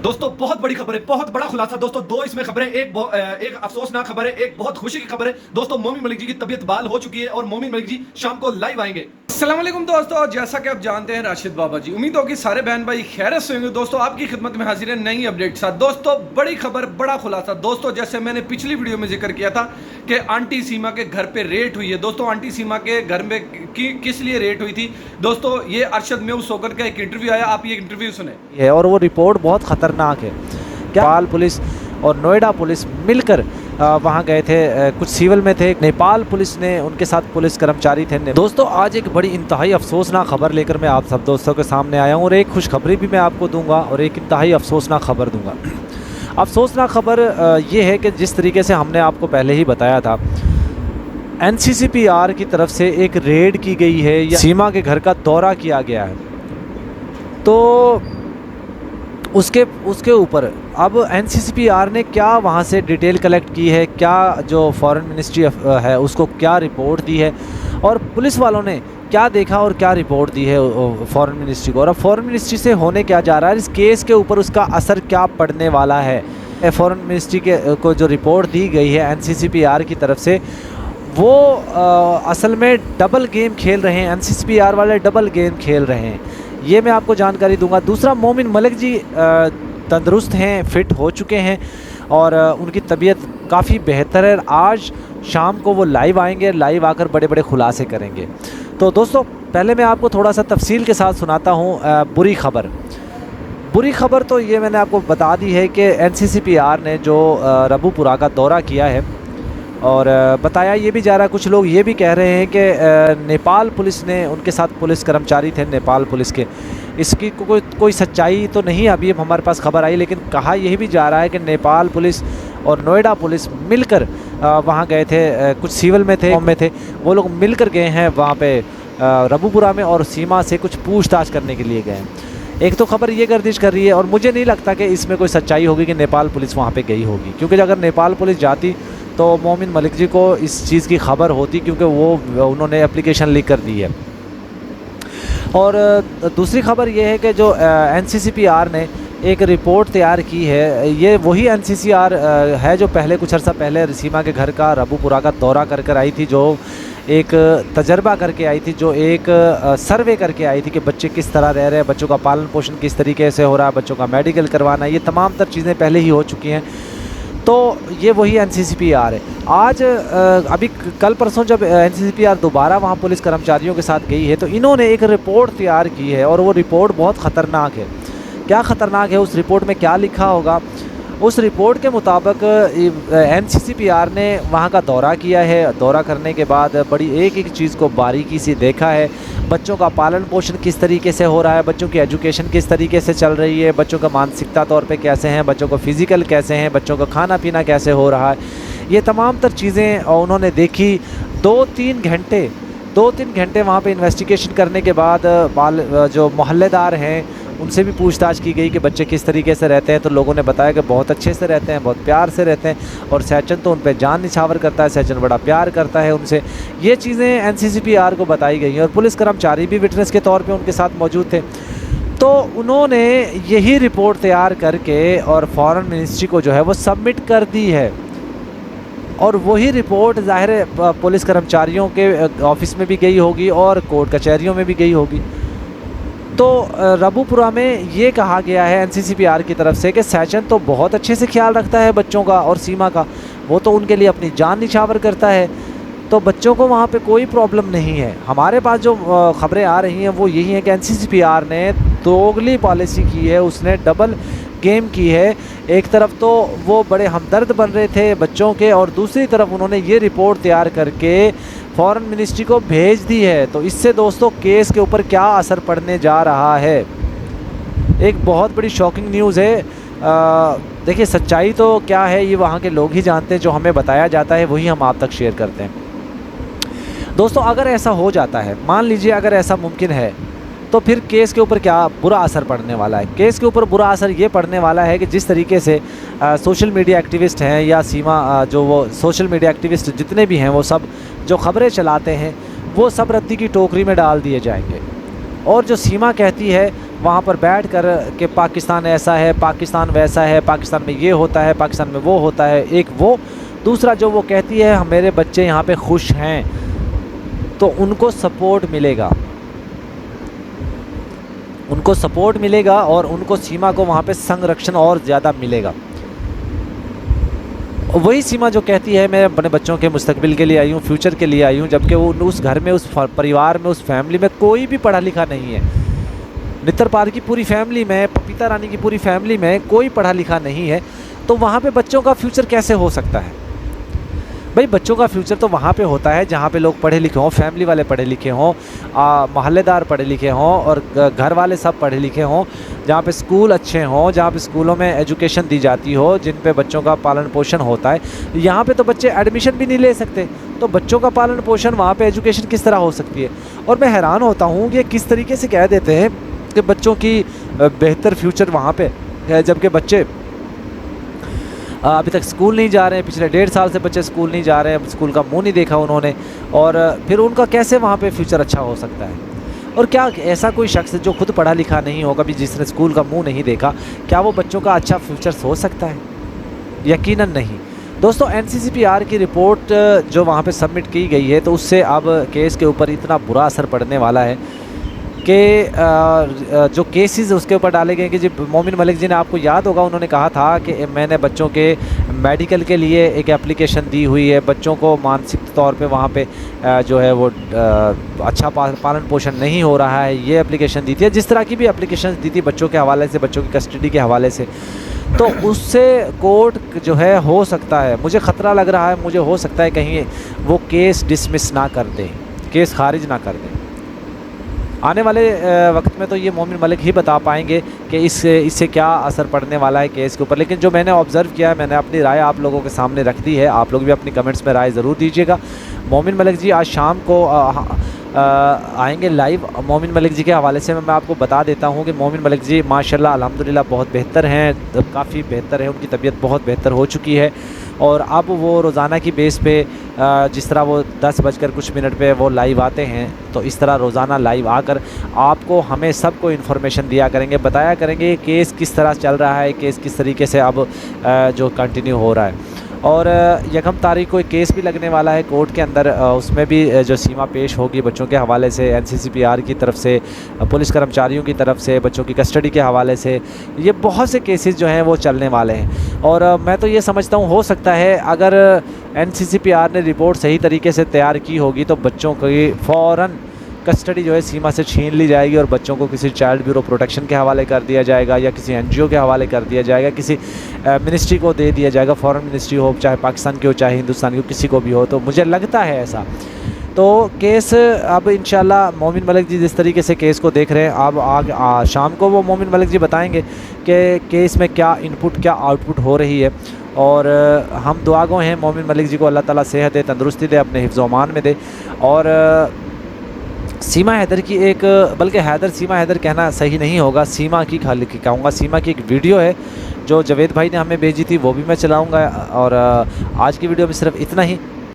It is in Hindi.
दोस्तों बहुत बड़ी खबर है, बहुत बड़ा खुलासा। दोस्तों दो इसमें खबरें, एक अफसोसनाक खबर है, एक बहुत खुशी की खबर है। दोस्तों मोमिन मलिक जी की तबीयत बहाल हो चुकी है और मोमिन मलिक जी शाम को लाइव आएंगे। अस्सलाम वालेकुम दोस्तों, जैसा कि आप जानते हैं राशिद बाबा जी, उम्मीद होगी सारे बहन भाई खैरियत से होंगे। दोस्तों आपकी खिदमत में हाजिर है नई अपडेट साथ। दोस्तों बड़ी खबर, बड़ा खुलासा। दोस्तों जैसे मैंने पिछली वीडियो में जिक्र किया था कि आंटी सीमा के घर पे रेड हुई है। दोस्तों आंटी सीमा के घर में किस लिए रेड हुई थी, दोस्तों ये अरशद मेव सोकर का एक इंटरव्यू आया, आप ये इंटरव्यू सुने है और वो रिपोर्ट बहुत ख़तरनाक है। क्या नेपाल पुलिस और नोएडा पुलिस मिलकर वहाँ गए थे, कुछ सिविल में थे। नेपाल पुलिस ने उनके साथ पुलिस कर्मचारी थे। दोस्तों आज एक बड़ी इंतहाई अफसोसनाक खबर लेकर मैं आप सब दोस्तों के सामने आया हूँ और एक खुशखबरी भी मैं आपको दूंगा और एक इंतहाई अफसोसनाक खबर दूंगा। अफसोसनाक खबर ये है कि जिस तरीके से हमने आपको पहले ही बताया था, NCCPR की तरफ से एक रेड की गई है या सीमा के घर का दौरा किया गया है। तो उसके ऊपर अब NCCPR ने क्या वहाँ से डिटेल कलेक्ट की है, क्या जो फॉरेन मिनिस्ट्री है उसको क्या रिपोर्ट दी है और पुलिस वालों ने क्या देखा और क्या रिपोर्ट दी है फॉरेन मिनिस्ट्री को, और अब फॉरेन मिनिस्ट्री से होने क्या जा रहा है, इस केस के ऊपर उसका असर क्या पड़ने वाला है। फॉरेन मिनिस्ट्री को जो रिपोर्ट दी गई है NCCPR की तरफ से, वो असल में डबल गेम खेल रहे हैं। NCCPR वाले डबल गेम खेल रहे हैं, ये मैं आपको जानकारी दूंगा। दूसरा, मोमिन मलिक जी तंदुरुस्त हैं, फिट हो चुके हैं और उनकी तबीयत काफ़ी बेहतर है। आज शाम को वो लाइव आएंगे, लाइव आकर बड़े बड़े खुलासे करेंगे। तो दोस्तों पहले मैं आपको थोड़ा सा तफसील के साथ सुनाता हूँ बुरी खबर। बुरी खबर तो ये मैंने आपको बता दी है कि NCCPR ने जो रबूपुरा का दौरा किया है और बताया ये भी जा रहा है, कुछ लोग ये भी कह रहे हैं कि नेपाल पुलिस ने उनके साथ पुलिस कर्मचारी थे नेपाल पुलिस के। इसकी कोई सच्चाई तो नहीं अभी हमारे पास खबर आई, लेकिन कहा यही भी जा रहा है कि नेपाल पुलिस और नोएडा पुलिस मिलकर वहाँ गए थे, कुछ सिविल में थे, वो लोग मिलकर गए हैं वहाँ पे रबूपुरा में और सीमा से कुछ पूछताछ करने के लिए गए हैं। एक तो खबर ये गर्दिश कर रही है और मुझे नहीं लगता कि इसमें कोई सच्चाई होगी कि नेपाल पुलिस वहाँ पे गई होगी, क्योंकि अगर नेपाल पुलिस जाती तो मोमिन मलिक जी को इस चीज़ की खबर होती, क्योंकि उन्होंने एप्लीकेशन लिख कर दी है। और दूसरी खबर ये है कि जो NCCPR ने एक रिपोर्ट तैयार की है, ये वही NCCPR है जो पहले कुछ अर्सा पहले सीमा के घर का रबूपुरा का दौरा कर आई थी, जो एक तजर्बा करके आई थी, जो एक सर्वे करके आई थी कि बच्चे किस तरह रह रहे हैं, बच्चों का पालन पोषण किस तरीके से हो रहा है, बच्चों का मेडिकल करवाना, ये तमाम तर चीज़ें पहले ही हो चुकी हैं। तो ये वही NCCPR है। आज अभी कल परसों जब NCCPR दोबारा वहाँ पुलिस कर्मचारियों के साथ गई है तो इन्होंने एक रिपोर्ट तैयार की है और वो रिपोर्ट बहुत ख़तरनाक है। क्या ख़तरनाक है, उस रिपोर्ट में क्या लिखा होगा? उस रिपोर्ट के मुताबिक NCCPR ने वहाँ का दौरा किया है। दौरा करने के बाद बड़ी एक एक चीज़ को बारीकी से देखा है। बच्चों का पालन पोषण किस तरीके से हो रहा है, बच्चों की एजुकेशन किस तरीके से चल रही है, बच्चों का मानसिकता तौर पे कैसे हैं, बच्चों को फिज़िकल कैसे हैं, बच्चों का खाना पीना कैसे हो रहा है, ये तमाम तर चीज़ें उन्होंने देखी। 2-3 घंटे वहाँ पे इन्वेस्टिगेशन करने के बाद जो मोहल्लेदार हैं उनसे भी पूछताछ की गई कि बच्चे किस तरीके से रहते हैं। तो लोगों ने बताया कि बहुत अच्छे से रहते हैं, बहुत प्यार से रहते हैं और सहचन तो उन पर जान निछावर करता है, सहचन बड़ा प्यार करता है उनसे। ये चीज़ें NCCPR को बताई गई हैं और पुलिस कर्मचारी भी विटनेस के तौर पे उनके साथ मौजूद थे। तो उन्होंने यही रिपोर्ट तैयार करके और फॉरेन मिनिस्ट्री को जो है वो सबमिट कर दी है और वही रिपोर्ट ज़ाहिर है पुलिस कर्मचारियों के ऑफिस में भी गई होगी और कोर्ट कचहरियों में भी गई होगी। तो रबूपुरा में ये कहा गया है NCCPR की तरफ से कि सहचन तो बहुत अच्छे से ख्याल रखता है बच्चों का और सीमा का, वो तो उनके लिए अपनी जान निछावर करता है, तो बच्चों को वहाँ पे कोई प्रॉब्लम नहीं है। हमारे पास जो खबरें आ रही हैं वो यही हैं कि NCCPR ने दोगली पॉलिसी की है, उसने डबल गेम की है। एक तरफ तो वो बड़े हमदर्द बन रहे थे बच्चों के और दूसरी तरफ उन्होंने ये रिपोर्ट तैयार करके फॉरेन मिनिस्ट्री को भेज दी है। तो इससे दोस्तों केस के ऊपर क्या असर पड़ने जा रहा है, एक बहुत बड़ी शॉकिंग न्यूज़ है। देखिए सच्चाई तो क्या है ये वहाँ के लोग ही जानते हैं, जो हमें बताया जाता है वही हम आप तक शेयर करते हैं। दोस्तों अगर ऐसा हो जाता है, मान लीजिए अगर ऐसा मुमकिन है, तो फिर केस के ऊपर क्या बुरा असर पड़ने वाला है। केस के ऊपर बुरा असर ये पड़ने वाला है कि जिस तरीके से सोशल मीडिया एक्टिविस्ट हैं या सीमा जो वो सोशल मीडिया एक्टिविस्ट जितने भी हैं वो सब जो ख़बरें चलाते हैं वो सब रद्दी की टोकरी में डाल दिए जाएंगे और जो सीमा कहती है वहाँ पर बैठ कर कि पाकिस्तान ऐसा है, पाकिस्तान वैसा है, पाकिस्तान में ये होता है, पाकिस्तान में वो होता है, एक वो। दूसरा जो वो कहती है मेरे बच्चे यहाँ पे खुश हैं, तो उनको सपोर्ट मिलेगा, उनको सपोर्ट मिलेगा और उनको सीमा को वहाँ पे संरक्षण और ज़्यादा मिलेगा। वही सीमा जो कहती है मैं अपने बच्चों के मुस्तकबिल के लिए आई हूँ, फ्यूचर के लिए आई हूँ, जबकि वो उस घर में, उस परिवार में, उस फैमिली में कोई भी पढ़ा लिखा नहीं है। नित्तर पार की पूरी फैमिली में, पपीता रानी की पूरी फैमिली में कोई पढ़ा लिखा नहीं है, तो वहाँ पे बच्चों का फ्यूचर कैसे हो सकता है? भाई बच्चों का फ्यूचर तो वहाँ पे होता है जहाँ पे लोग पढ़े लिखे हों, फैमिली वाले पढ़े लिखे हों, मोहल्लेदार पढ़े लिखे हों और घर वाले सब पढ़े लिखे हों, जहाँ पे स्कूल अच्छे हों, जहाँ पे स्कूलों में एजुकेशन दी जाती हो, जिन पे बच्चों का पालन पोषण होता है। यहाँ पे तो बच्चे एडमिशन भी नहीं ले सकते, तो बच्चों का पालन पोषण वहाँ पे एजुकेशन किस तरह हो सकती है? और मैं हैरान होता हूँ कि किस तरीके से कह देते हैं कि बच्चों की बेहतर फ्यूचर वहाँ पे है, जबकि बच्चे अभी तक स्कूल नहीं जा रहे हैं। पिछले 1.5 साल से बच्चे स्कूल नहीं जा रहे हैं, स्कूल का मुंह नहीं देखा उन्होंने, और फिर उनका कैसे वहाँ पे फ्यूचर अच्छा हो सकता है? और क्या ऐसा कोई शख्स जो खुद पढ़ा लिखा नहीं होगा, भी जिसने स्कूल का मुंह नहीं देखा, क्या वो बच्चों का अच्छा फ्यूचर सोच सकता है? यकीनन नहीं। दोस्तों NCCPR की रिपोर्ट जो वहाँ पे सबमिट की गई है, तो उससे अब केस के ऊपर इतना बुरा असर पड़ने वाला है कि जो केसेस उसके ऊपर डाले गए कि जी मोमिन मलिक जी ने, आपको याद होगा उन्होंने कहा था कि मैंने बच्चों के मेडिकल के लिए एक एप्लीकेशन दी हुई है, बच्चों को मानसिक तौर पे वहाँ पे जो है वो अच्छा पालन पोषण नहीं हो रहा है, ये एप्लीकेशन दी थी, जिस तरह की भी एप्लीकेशन दी थी बच्चों के हवाले से, बच्चों की कस्टडी के हवाले से। तो उससे कोर्ट जो है, हो सकता है, मुझे ख़तरा लग रहा है, मुझे हो सकता है कहीं वो केस डिसमिस ना कर दें, केस खारिज ना कर दें। आने वाले वक्त में तो ये मोमिन मलिक ही बता पाएंगे कि इससे क्या असर पड़ने वाला है केस के ऊपर। लेकिन जो मैंने ऑब्ज़र्व किया है, मैंने अपनी राय आप लोगों के सामने रख दी है, आप लोग भी अपनी कमेंट्स में राय ज़रूर दीजिएगा। मोमिन मलिक जी आज शाम को आएंगे लाइव। मोमिन मलिक जी के हवाले से मैं आपको बता देता हूं कि मोमिन मलिक जी माशाल्लाह अल्हम्दुलिल्लाह बहुत बेहतर हैं, काफ़ी बेहतर है, उनकी तबीयत बहुत बेहतर हो चुकी है। और अब वो रोज़ाना की बेस पे जिस तरह वो 10:00 पे वो लाइव आते हैं, तो इस तरह रोज़ाना लाइव आकर आपको, हमें सबको इन्फॉर्मेशन दिया करेंगे, बताया करेंगे केस किस तरह चल रहा है, केस किस तरीके से अब जो कंटिन्यू हो रहा है। और 1 तारीख को एक केस भी लगने वाला है कोर्ट के अंदर, उसमें भी जो सीमा पेश होगी बच्चों के हवाले से, NCCPR की तरफ से, पुलिस कर्मचारियों की तरफ से, बच्चों की कस्टडी के हवाले से, ये बहुत से केसेस जो हैं वो चलने वाले हैं। और मैं तो ये समझता हूँ, हो सकता है अगर NCCPR ने रिपोर्ट सही तरीके से तैयार की होगी तो बच्चों की फ़ौरन कस्टडी जो है सीमा से छीन ली जाएगी और बच्चों को किसी चाइल्ड ब्यूरो प्रोटेक्शन के हवाले कर दिया जाएगा, या किसी NGO के हवाले कर दिया जाएगा, किसी मिनिस्ट्री को दे दिया जाएगा, फॉरेन मिनिस्ट्री हो, चाहे पाकिस्तान की हो चाहे हिंदुस्तान की हो, किसी को भी हो। तो मुझे लगता है ऐसा। तो केस अब इंशाल्लाह मोमिन मलिक जी जिस तरीके से केस को देख रहे हैं, अब शाम को वो मोमिन मलिक जी बताएंगे कि केस में क्या इनपुट क्या आउटपुट हो रही है। और हम दुआ गो हैं मोमिन मलिक जी को अल्लाह ताला सेहत दे, तंदुरुस्ती दे, अपने हिफ्ज़ अमान में दे। और सीमा हैदर की एक, बल्कि सीमा हैदर कहना सही नहीं होगा, सीमा की खाली कहूँगा, सीमा की एक वीडियो है जो जवेद भाई ने हमें भेजी थी, वो भी मैं चलाऊँगा। और आज की वीडियो में सिर्फ इतना ही।